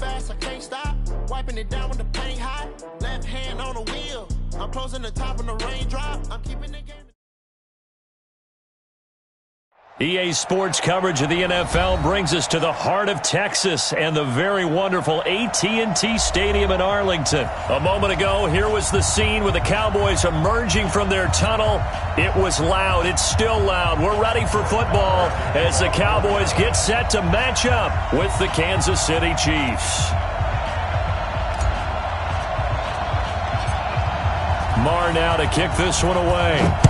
fast, I can't stop. Wiping it down when the paint hot. Left hand on the wheel. I'm closing the top when the raindrop. I'm keeping the game. EA Sports coverage of the NFL brings us to the heart of Texas and the very wonderful AT&T Stadium in Arlington. A moment ago, here was the scene with the Cowboys emerging from their tunnel. It was loud. It's still loud. We're ready for football as the Cowboys get set to match up with the Kansas City Chiefs. Marr now to kick this one away.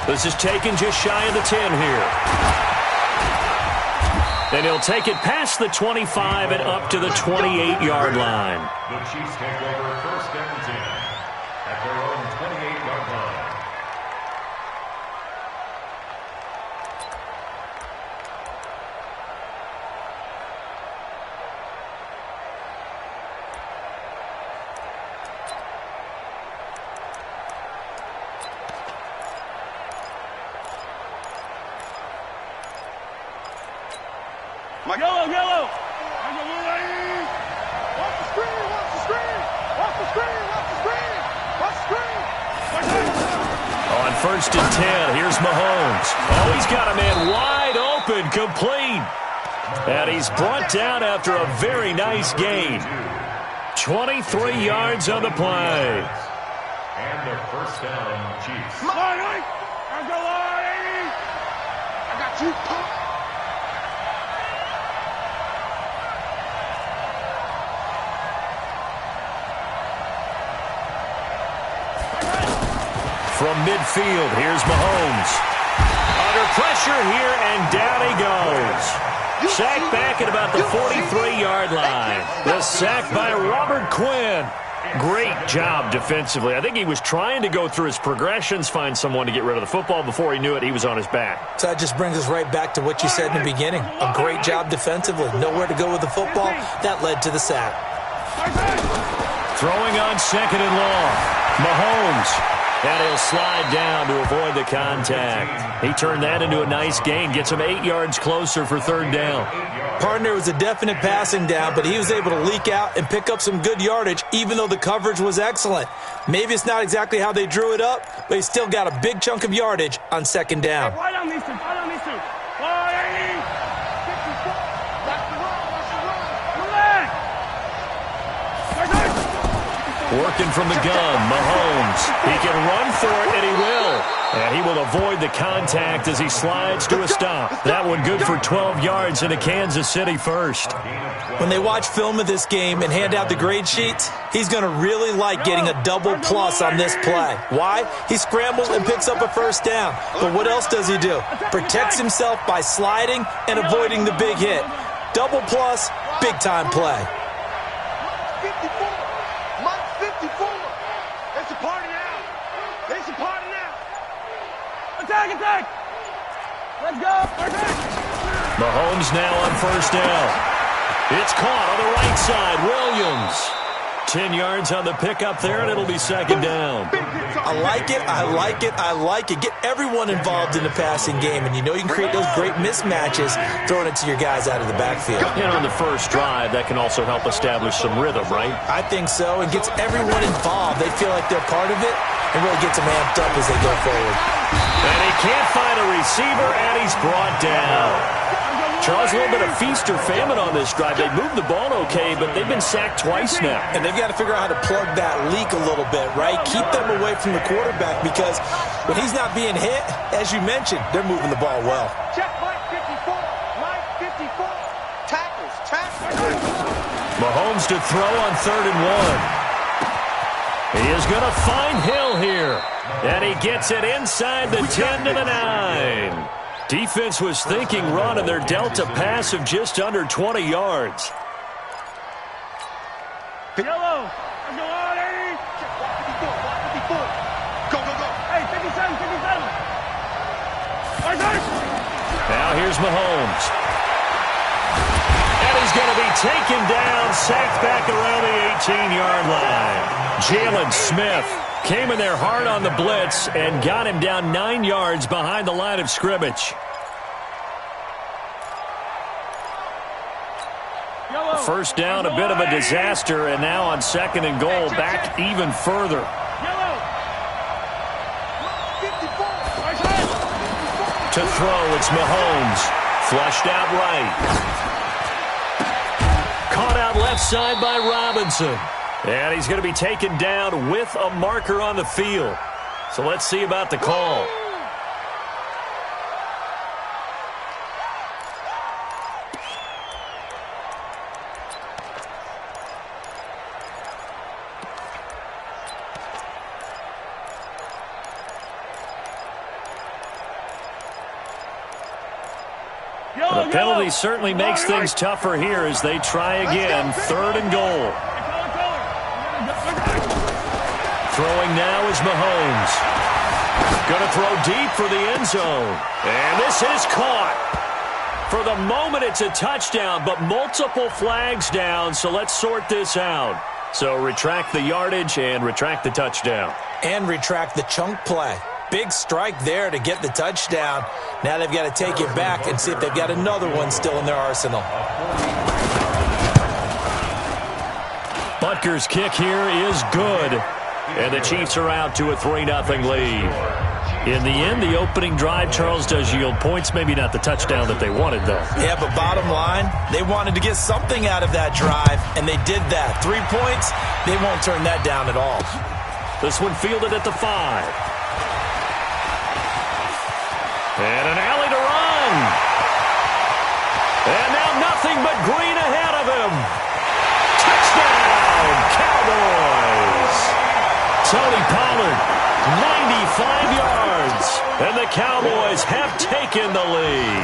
This is taken just shy of the 10 here. Then he'll take it past the 25 and up to the 28-yard line. The Chiefs take over first and 10 at their own 28-yard line. Yellow. Watch the screen. On first and 10, here's Mahomes. Oh, he's got a man wide open, complete. And he's brought down after a very nice gain. 23 yards on the play. And their first down, Chiefs. I got you. From midfield, here's Mahomes. Under pressure here, and down he goes. Sacked back at about the 43-yard line. The sack by Robert Quinn. Great job defensively. I think he was trying to go through his progressions, find someone to get rid of the football. Before he knew it, he was on his back. So that just brings us right back to what you said in the beginning. A great job defensively. Nowhere to go with the football. That led to the sack. Throwing on second and long. Mahomes. And he'll slide down to avoid the contact. He turned that into a nice gain. Gets him 8 yards closer for third down. Partner was a definite passing down, but he was able to leak out and pick up some good yardage, even though the coverage was excellent. Maybe it's not exactly how they drew it up, but he still got a big chunk of yardage on second down. Right on these two. Working from the gun, Mahomes. He can run for it, and he will. And he will avoid the contact as he slides to a stop. That one good for 12 yards into Kansas City first. When they watch film of this game and hand out the grade sheets, he's going to really like getting a double plus on this play. Why? He scrambles and picks up a first down. But what else does he do? Protects himself by sliding and avoiding the big hit. Double plus, big-time play. Attack! Let's go! Mahomes now on first down. It's caught on the right side. Williams. 10 yards on the pickup there, and it'll be second down. I like it. Get everyone involved in the passing game, and you know you can create those great mismatches throwing it to your guys out of the backfield. And on the first drive, that can also help establish some rhythm, right? I think so. It gets everyone involved. They feel like they're part of it, and really gets them amped up as they go forward. And he can't find a receiver, and he's brought down. Charles, a little bit of feast or famine on this drive. They moved the ball okay, but they've been sacked twice now. And they've got to figure out how to plug that leak a little bit, right? Keep them away from the quarterback because when he's not being hit, as you mentioned, they're moving the ball well. Check Mike 54. Tackles. Mahomes to throw on third and one. He is going to find Hill here. And he gets it inside the 10 to the 9. Defense was thinking run, and they're dealt a pass of just under 20 yards. Yellow. Go. Hey, 57. Now here's Mahomes. And he's going to be taken down, sacked back around the 18-yard line. Jalen Smith came in there hard on the blitz and got him down 9 yards behind the line of scrimmage. first down, a bit of a disaster, and now on second and goal, back even further. To throw, it's Mahomes. Flushed out right. Caught out left side by Robinson. And he's going to be taken down with a marker on the field. So let's see about the call. The penalty certainly makes things tougher here as they try again. Third and goal. Throwing now is Mahomes. Going to throw deep for the end zone. And this is caught. For the moment, it's a touchdown, but multiple flags down, so let's sort this out. So retract the yardage and retract the touchdown. And retract the chunk play. Big strike there to get the touchdown. Now they've got to take it back and see if they've got another one still in their arsenal. Butker's kick here is good. And the Chiefs are out to a 3-0 lead. In the end, the opening drive, Charles, does yield points. Maybe not the touchdown that they wanted, though. Yeah, but bottom line, they wanted to get something out of that drive, and they did that. 3 points, they won't turn that down at all. This one fielded at the 5. And an alley to run. And now nothing but green ahead of him. Touchdown, Cowboys. Tony Pollard, 95 yards. And the Cowboys have taken the lead.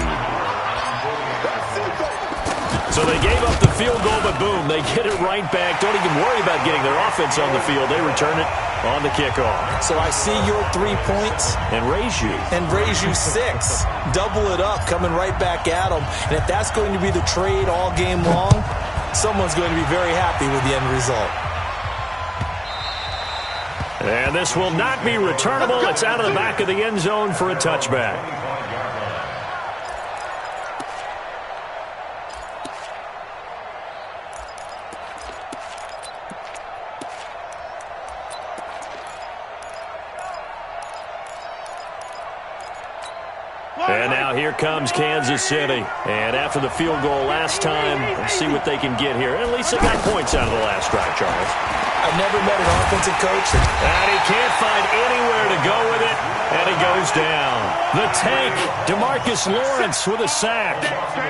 So they gave up the field goal, but boom, they get it right back. Don't even worry about getting their offense on the field. They return it on the kickoff. So I see your 3 points. And raise you. And raise you 6. Double it up, coming right back at them. And if that's going to be the trade all game long, someone's going to be very happy with the end result. And this will not be returnable. It's out of the back of the end zone for a touchback. And now here comes Kansas City. And after the field goal last time, let's see what they can get here. At least they got points out of the last drive, Charles. I've never met an offensive coach. And he can't find anywhere to go with it. And he goes down. The tank, DeMarcus Lawrence with a sack.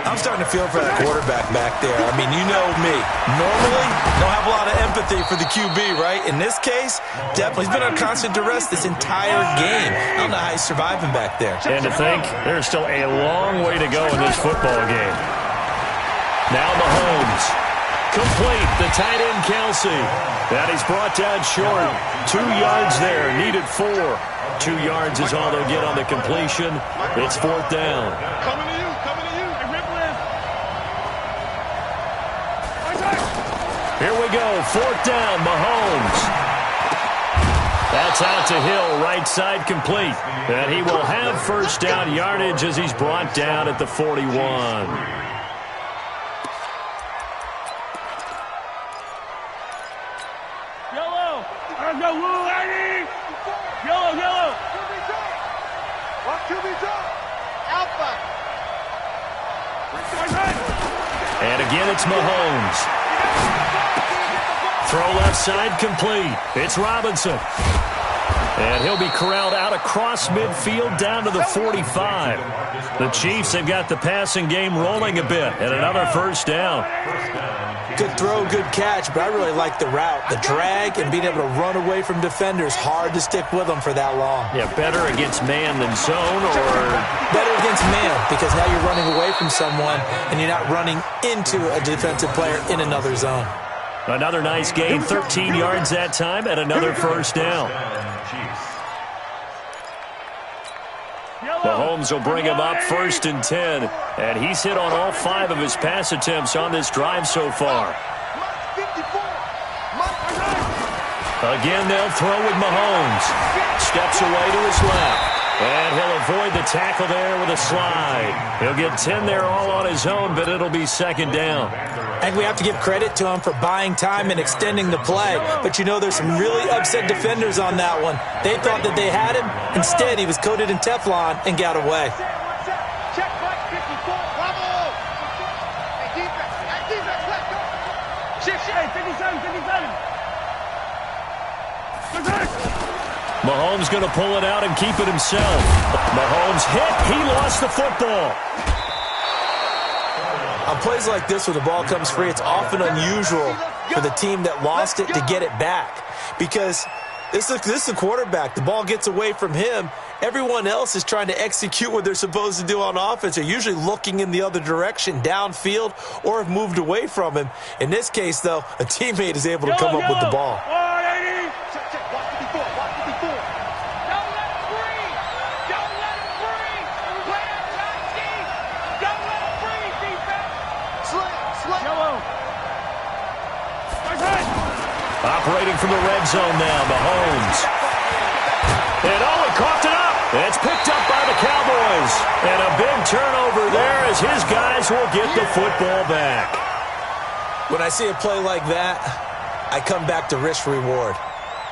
I'm starting to feel for that quarterback back there. I mean, you know me. Normally, don't have a lot of empathy for the QB, right? In this case, definitely. He's been under constant duress this entire game. I don't know how he's surviving back there. And to think, there's still a long way to go in this football game. Now Mahomes. Complete, the tight end Kelsey. And he's brought down short. 2 yards there, needed 4. 2 yards is all they'll get on the completion. It's 4th down. Coming to you, coming to you. Here we go, 4th down, Mahomes. That's out to Hill, right side complete. And he will have first down yardage as he's brought down at the 41. Yellow. Let's go, Woo, Eddie. Yellow, yellow. Watch QB drop. Alpha. And again, it's Mahomes. Throw left side complete. It's Robinson. And he'll be corralled out across midfield down to the 45. The Chiefs have got the passing game rolling a bit. And another first down. Good throw, good catch, but I really like the route. The drag and being able to run away from defenders. Hard to stick with them for that long. Yeah, better against man than zone, or better against man, because now you're running away from someone and you're not running into a defensive player in another zone. Another nice gain, 13 yards that time, and another first down. Mahomes will bring him up 1st and 10, and he's hit on all 5 of his pass attempts on this drive so far. Again, they'll throw with Mahomes. Steps away to his left. And he'll avoid the tackle there with a slide. He'll get 10 there all on his own, but it'll be second down. I think we have to give credit to him for buying time and extending the play. But you know, there's some really upset defenders on that one. They thought that they had him. Instead, he was coated in Teflon and got away. Check right 54. Bravo. Hey, defense. Hey, defense, let's go. Shift, 57, 57. Mahomes going to pull it out and keep it himself. Mahomes hit. He lost the football. On plays like this where the ball comes free, it's often unusual for the team that lost it to get it back. Because this is a quarterback. The ball gets away from him. Everyone else is trying to execute what they're supposed to do on offense. They're usually looking in the other direction, downfield, or have moved away from him. In this case, though, a teammate is able to come up with the ball. Operating from the red zone now, Mahomes. And he coughed it up. It's picked up by the Cowboys. And a big turnover there as his guys will get the football back. When I see a play like that, I come back to risk-reward.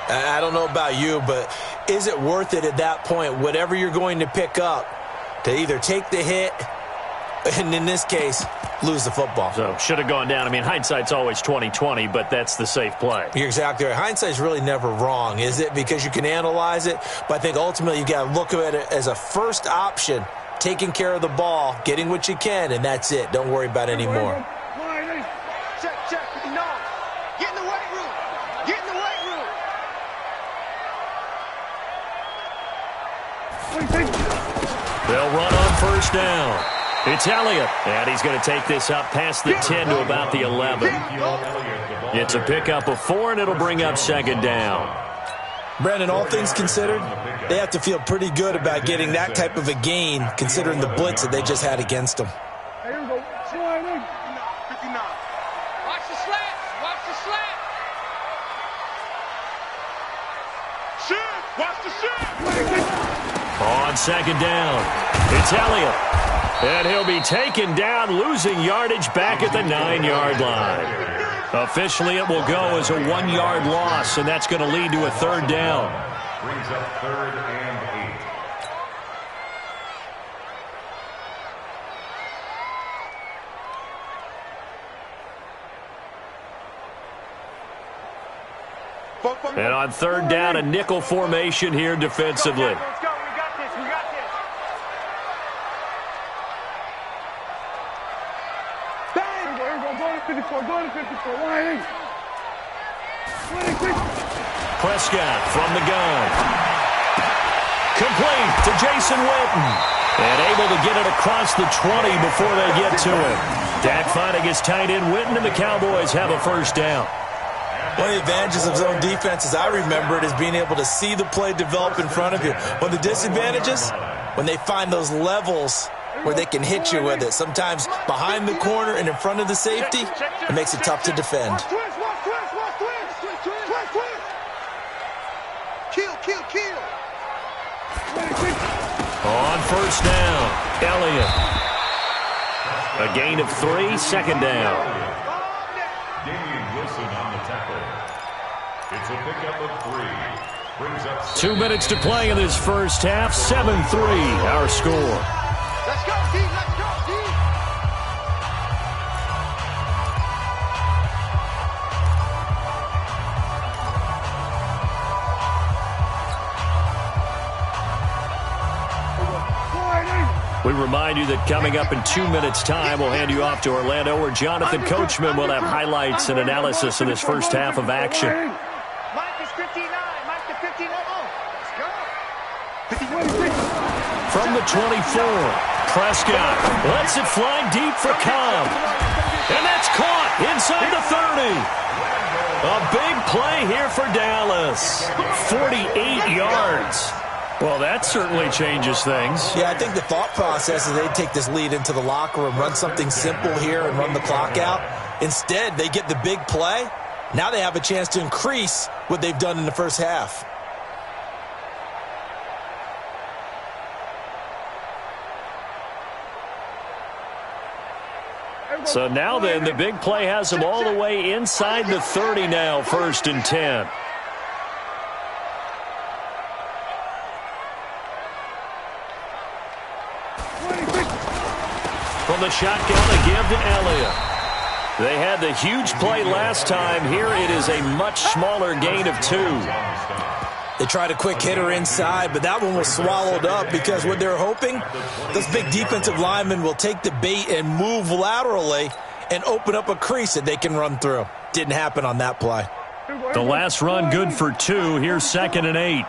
I don't know about you, but is it worth it at that point, whatever you're going to pick up, to either take the hit, and in this case, lose the football? So, should have gone down. I mean, hindsight's always 20/20, but that's the safe play. You're exactly right. Hindsight's really never wrong, is it? Because you can analyze it, but I think ultimately you got to look at it as a first option, taking care of the ball, getting what you can, and that's it. Don't worry about any more. Check, 59. Get in the weight room. Get in the weight room. They'll run on first down. It's Elliott, and he's going to take this up past the 10 to about the 11. It's a pickup of 4, and it'll bring up second down. Brandon, all things considered, they have to feel pretty good about getting that type of a gain, considering the blitz that they just had against them. Here we go. 59. Watch the slant. Watch the slant. Shit. Watch the shit. On second down, it's Elliott. And he'll be taken down, losing yardage back at the 9-yard line. Officially, it will go as a 1-yard loss, and that's going to lead to a third down. Brings up 3rd and 8. And on third down, a nickel formation here defensively. Let's go. We got this. We got this. Bang! Go to 54. Go to 54. Why? Prescott from the gun. Complete to Jason Witten. And able to get it across the 20 before they get to him. Dak finding his tight end Witten, and the Cowboys have a first down. One of the advantages of zone defense, as I remember it, is being able to see the play develop in front of you. One of the disadvantages, when they find those levels where they can hit you with it, sometimes behind the corner and in front of the safety, it makes it tough to defend. Kill. On first down, Elliott. A gain of 3, second down. Damian Wilson on the tackle. It's a pickup of 3. Brings up 2 minutes to play in this first half. 7-3, our score. Let's go, D. Let's go, D. We remind you that coming up in 2 minutes' time, we'll hand you off to Orlando, where Jonathan Coachman will have highlights and analysis of this first half of action. Mike is 59. Mike the 59. Let's go. From the 24, Prescott lets it fly deep for Cobb. And that's caught inside the 30. A big play here for Dallas. 48 yards. Well, that certainly changes things. Yeah, I think the thought process is they'd take this lead into the locker room, run something simple here and run the clock out. Instead, they get the big play. Now they have a chance to increase what they've done in the first half. So now then, the big play has them all the way inside the 30 now, 1st and 10. From the shotgun, a give to Elliott. They had the huge play last time. Here it is a much smaller gain of 2. They tried a quick hitter inside, but that one was swallowed up because what they're hoping, those big defensive linemen will take the bait and move laterally and open up a crease that they can run through. Didn't happen on that play. The last run good for 2. Here's 2nd and 8.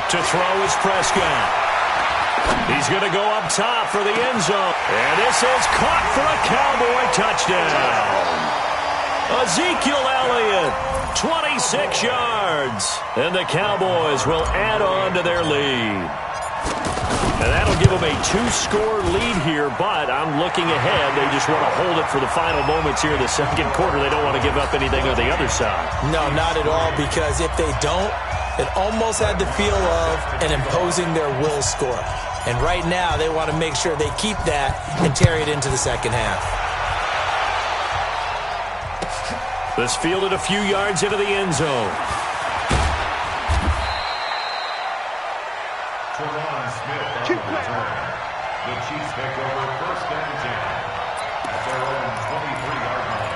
To throw is Prescott. He's going to go up top for the end zone. And this is caught for a Cowboy touchdown. Ezekiel Elliott, 26 yards. And the Cowboys will add on to their lead. And that'll give them a 2-score lead here, but I'm looking ahead. They just want to hold it for the final moments here in the second quarter. They don't want to give up anything on the other side. No, not at all, because if they don't, it almost had the feel of an imposing their will score. And right now, they want to make sure they keep that and carry it into the second half. This fielded a few yards into the end zone. The Chiefs take over 1st and 10 at their own 23-yard line.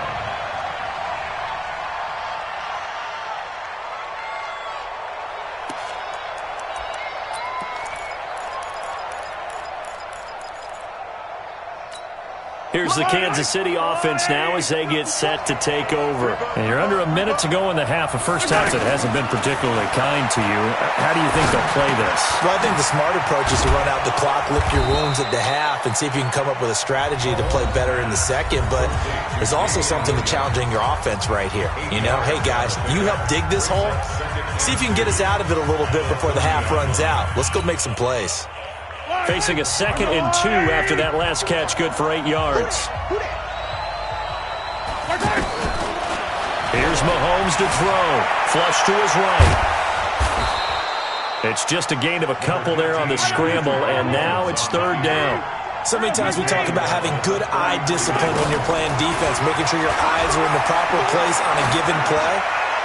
Here's the Kansas City offense now as they get set to take over. And you're under a minute to go in the half. A first half that hasn't been particularly kind to you. How do you think they'll play this? Well, I think the smart approach is to run out the clock, lick your wounds at the half, and see if you can come up with a strategy to play better in the second. But there's also something to challenging your offense right here. You know, hey, guys, you help dig this hole. See if you can get us out of it a little bit before the half runs out. Let's go make some plays. Facing a 2nd and 2 after that last catch, good for 8 yards. Here's Mahomes to throw. Flush to his right. It's just a gain of a couple there on the scramble, and now it's 3rd down. So many times we talk about having good eye discipline when you're playing defense, making sure your eyes are in the proper place on a given play.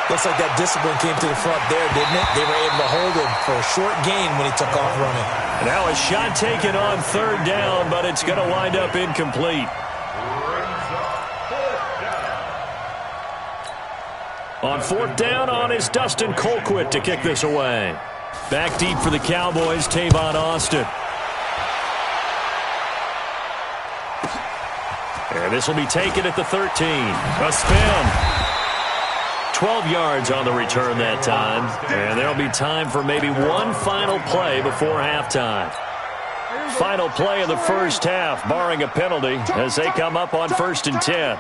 Looks like that discipline came to the front there, didn't it? They were able to hold him for a short gain when he took off running. Now a shot taken on 3rd down, but it's going to wind up incomplete. On 4th down is Dustin Colquitt to kick this away. Back deep for the Cowboys, Tavon Austin. And this will be taken at the 13. A spin. 12 yards on the return that time. And there'll be time for maybe one final play before halftime. Final play of the first half, barring a penalty, as they come up on 1st and 10.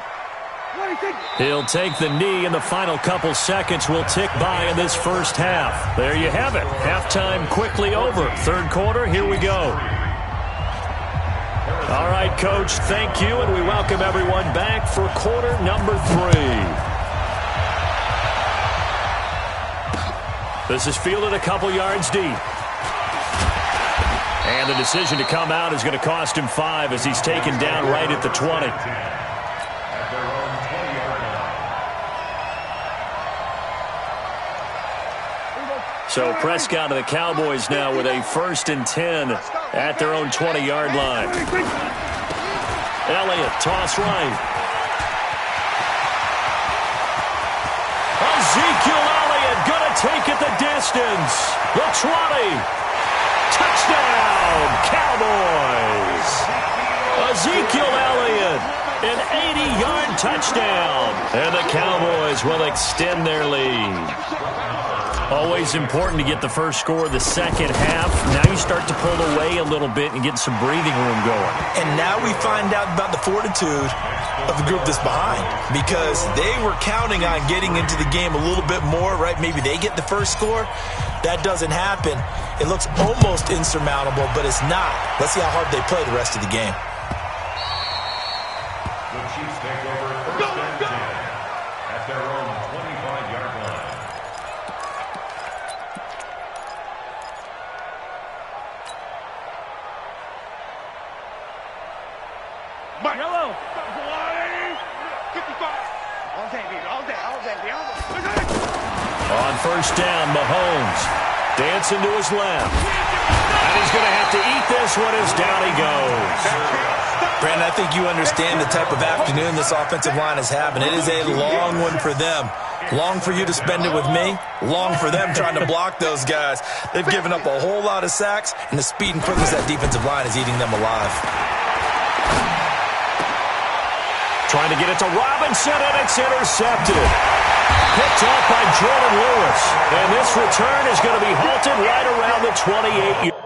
He'll take the knee, and the final couple seconds will tick by in this first half. There you have it. Halftime quickly over. 3rd quarter, here we go. All right, Coach, thank you, and we welcome everyone back for quarter number 3. This is fielded a couple yards deep. And the decision to come out is going to cost him 5 as he's taken down right at the 20. So Prescott and the Cowboys now with a 1st and 10 at their own 20-yard line. Elliott, toss right. Ezekiel Elliott going to take it the distance. The 20. Touchdown, Cowboys. Ezekiel Elliott, an 80-yard touchdown. And the Cowboys will extend their lead. Always important to get the first score of the second half. Now you start to pull away a little bit and get some breathing room going. And now we find out about the fortitude of the group that's behind, because they were counting on getting into the game a little bit more, right? Maybe they get the first score. That doesn't happen. It looks almost insurmountable, but it's not. Let's see how hard they play the rest of the game. The Chiefs take over 1st and 10 at their own 25-yard line. All day, baby. All day. All day. On first down, Mahomes dancing to his left. And he's going to have to eat this one as down he goes. Brandon, I think you understand the type of afternoon this offensive line is having. It is a long one for them. Long for you to spend it with me. Long for them trying to block those guys. They've given up a whole lot of sacks, and the speed and quickness of that defensive line is eating them alive. Trying to get it to Robinson, and it's intercepted. Picked off by Jordan Lewis. And this return is going to be halted right around the 28.